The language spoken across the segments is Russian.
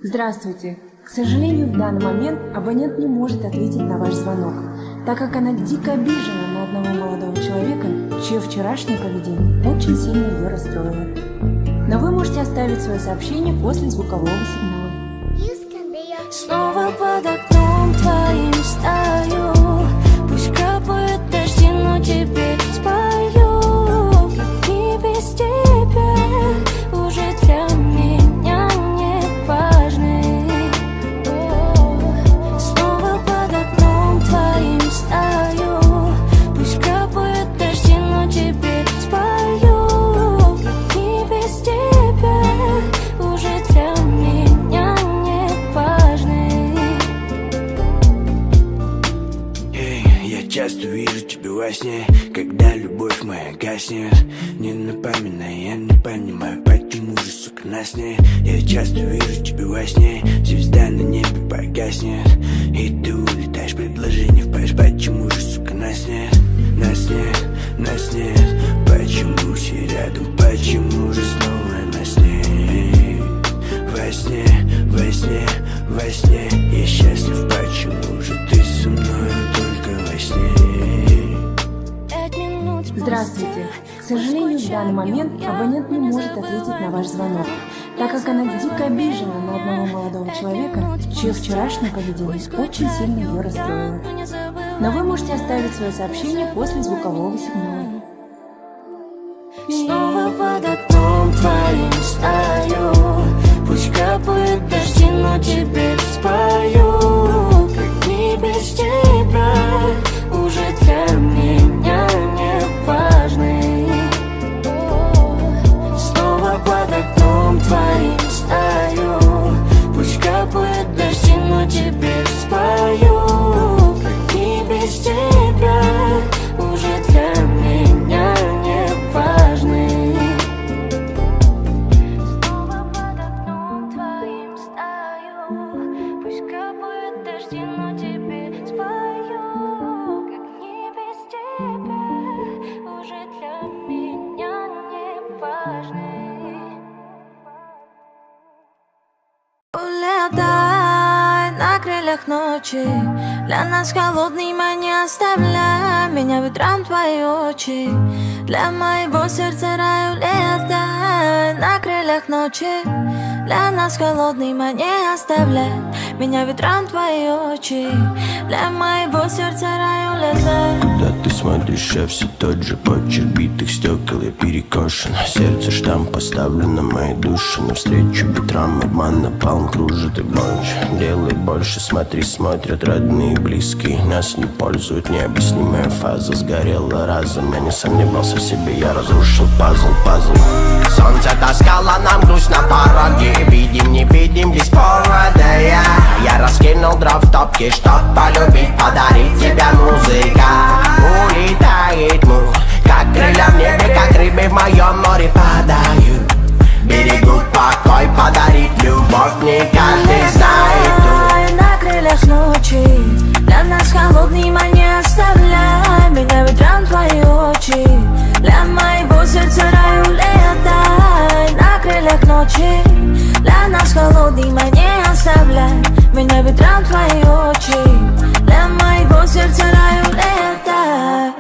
Здравствуйте. К сожалению, в данный момент абонент не может ответить на ваш звонок, так как она дико обижена на одного молодого человека, чье вчерашнее поведение очень сильно ее расстроило. Но вы можете оставить свое сообщение после звукового сигнала. Снова под окном твоим стою, пусть капают дожди, но теперь спою. И без тебя уже для меня не важны. Снова под окном твоим стою, пусть капают дожди, но теперь спою. И без тебя уже для меня не важны. Я часто вижу тебя во сне, когда любовь моя гаснет. Не напоминай, я не понимаю, почему же, сука, нас нет. Я часто вижу тебя во сне, звезда на небе погаснет, и ты улетаешь, предложение в паш. Почему же, сука, нас нет, нас нет, нас нет. Почему все рядом, почему же снова нас нет? Во сне, во сне, во сне я счастлив, почему же ты со мной только во сне? Здравствуйте. К сожалению, в данный момент абонент не может ответить на ваш звонок, так как она дико обижена на одного молодого человека, чье вчерашнее поведение очень сильно ее расстроило. Но вы можете оставить свое сообщение после звукового сигнала. Снова под окном твоим стою, пусть капают дожди, но теперь спою. Как не без тебя уже для меня не важны. Снова под окном твоим стою, пусть капают дожди, но теперь спою. Как не без тебя уже для меня не важны. Снова под окном твоим стою, пусть капают дожди, но теперь спою. Как не без тебя уже для меня не важны. Улетай на крыльях ночи, для нас холодными не оставляй меня ветром твои очи. Для моего сердца рай улетай на крыльях ночи, для нас холодными не оставляй меня ветром твои очи. Для моего сердца рай улетай. Куда ты смотришь, я все тот же почерк битых стекол, я перекошен. Сердце штамп поставлен на моей душе. Навстречу ветрам обман напалм кружит и гонишь. Делай больше, смотри, смотрят родные и близкие. Нас не пользуют, необъяснимая фаза сгорела разом. Я не сомневался в себе, я разрушил пазл. Солнце таскало нам грусть на пороге. Видим, не видим без повода. Я раскинул дров в топке, чтоб полюбить, подарить тебя музыка. Улетает мух, как крылья в небе, как рыбы в моем море падают. Берегут покой, подарить любовь не каждый знает. На крыльях ночи, для нас холодными не оставляй меня ветром твои очи. Для моего сердца рай улетай на крыльях ночи, для нас холодными не оставляй меня ветром твои очи. Для моего сердца рай улетай.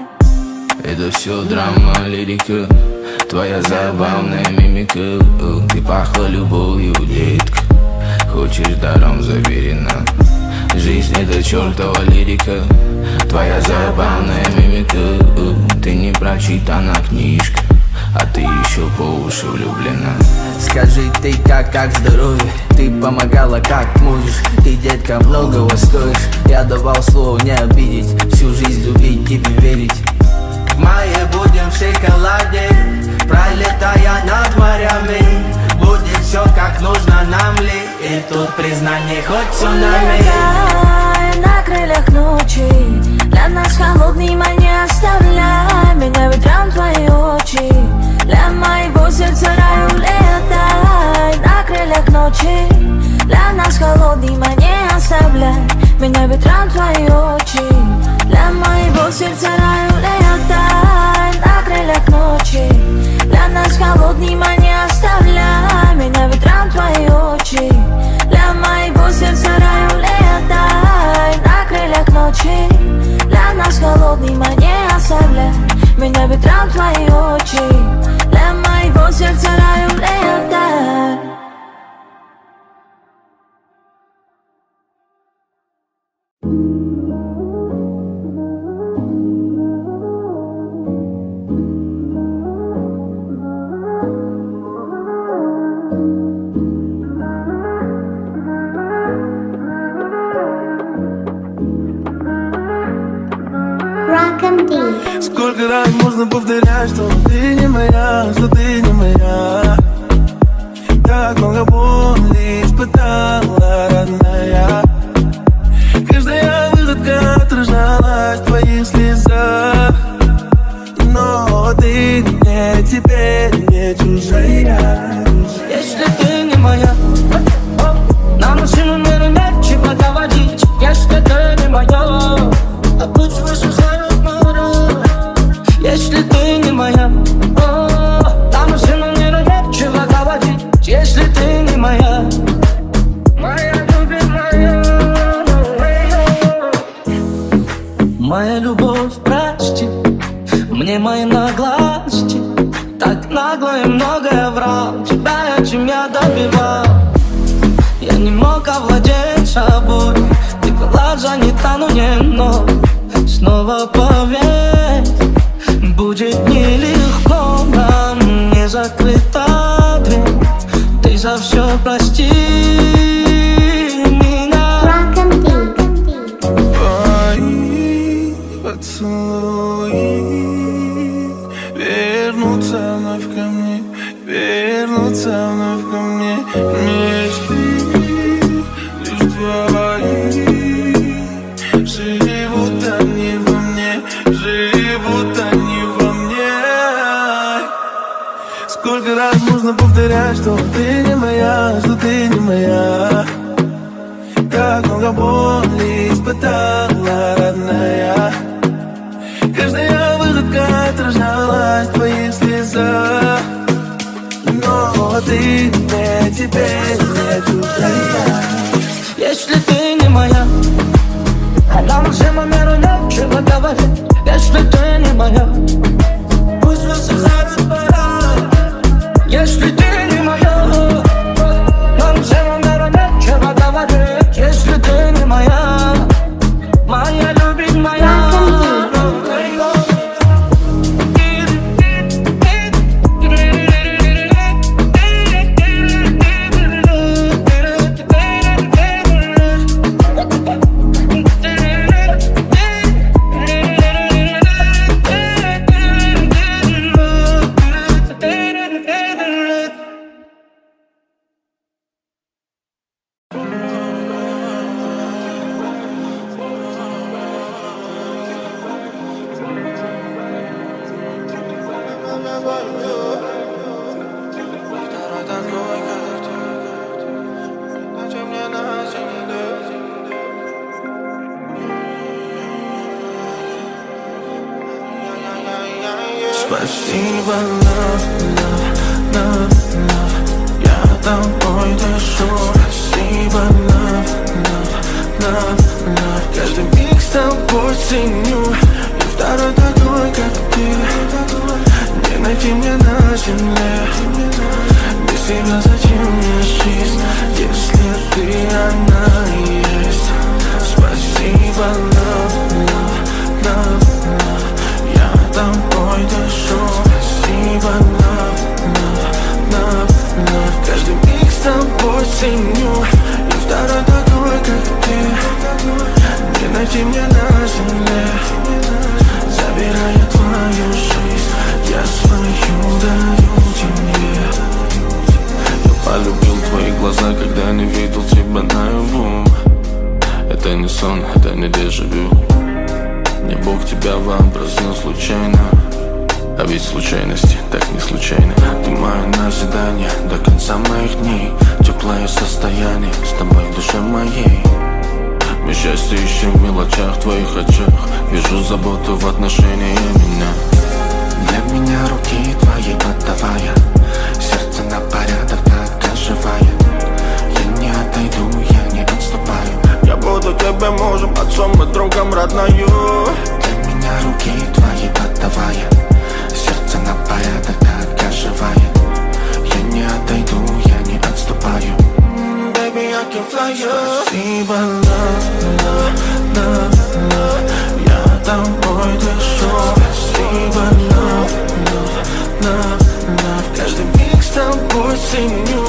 Это все драма, лирика, твоя забавная мимика. Ты пахла любовью, детка, хочешь даром заверена. Жизнь это чертова лирика, твоя забавная мимика. Ты не прочитана книжка, а ты еще по уши влюблена. Скажи ты как здоровье, ты помогала как можешь. Ты, детка, многого стоишь. Я давал слово не обидеть, всю жизнь любить, тебе верить. В мае будем в шоколаде, пролетая над морями. Будет все как нужно нам ли, и тут признание хоть цунами. Улетай на крыльях ночи, для нас холодными не оставляй меня ветром твои очи. Для моего сердца рай улетай на крыльях ночи, для нас холодными не оставляй меня ветром твои очи. Для моего сердца рай улетай на крыльях ночи, для нас холодными не оставляй меня ветром твои очи. Для ветрам твои очи. Для моего сердца раю лето. Сколько раз можно повторять, что ты не моя, что ты не моя. Так много боли испытала, родная. Каждая выходка отражалась в твоих слезах. Но ты мне теперь не чужая. Если ты не моя, нам уже номер нечего доводить. Если ты не моя, а пусть высыхает море. Если ты не моя, нам уже номер нечего доводить. Если ты не моя, моя любимая. Моя любовь, прости мне мои наглости. Так нагло и многое врал, тебя этим я добивал. Я не мог овладеть собой, ты была занята, но не мной. Снова поверь, будет нелегко нам, не закрыта дверь. Ты за все прости меня. Твои поцелуи вернутся вновь ко мне, вернутся вновь ко мне. Мечты лишь твои, живут они во мне, живут они во мне. Сколько раз можно повторять, что ты не моя, что ты не моя. Так много боли испытала, родная. Каждая выходка отражалась в твоих слезах. Но ты мне теперь не чужая. Если ты не моя, нам уже номеру нечего говорить. Если ты не моя, пусть высыхает пора. Если ты не моя, нам уже номеру нечего говорить. Если ты не моя, моя любимая. Спасибо, love, love, love, love. Я тобой дышу. Спасибо, love, love, love, love. Каждый миг с тобой ценю. И второй такой, как ты, не найти мне на земле. Без тебя зачем мне жизнь, если ты она есть? Спасибо, love, love, love, love. Я тобой дышу. Спасибо, love, love, love, love. Каждый миг с тобой ценю. И второй такой, как ты, не найти мне на земле. Забирая твою жизнь, я свою даю тебе. Я полюбил твои глаза, когда не видел тебя наяву. Это не сон, это не дежавю. Не Бог тебя вообразил случайно. А ведь случайности так не случайны. Ты мое назидание до конца моих дней. Теплое состояние с тобой в душе моей. Мы счастье ищем в мелочах, в твоих очах. Вижу заботу в отношении меня. Для меня руки твои отдавая, сердце на порядок так оживая. Я не отойду, я не отступаю. Я буду тебе мужем, отцом и другом, родною. Для меня руки твои отдавая, сердце твоё. Спасибо, love, love, love. Я тобой дышу. Спасибо, love, love, love, love. Каждый миг с тобой ценю.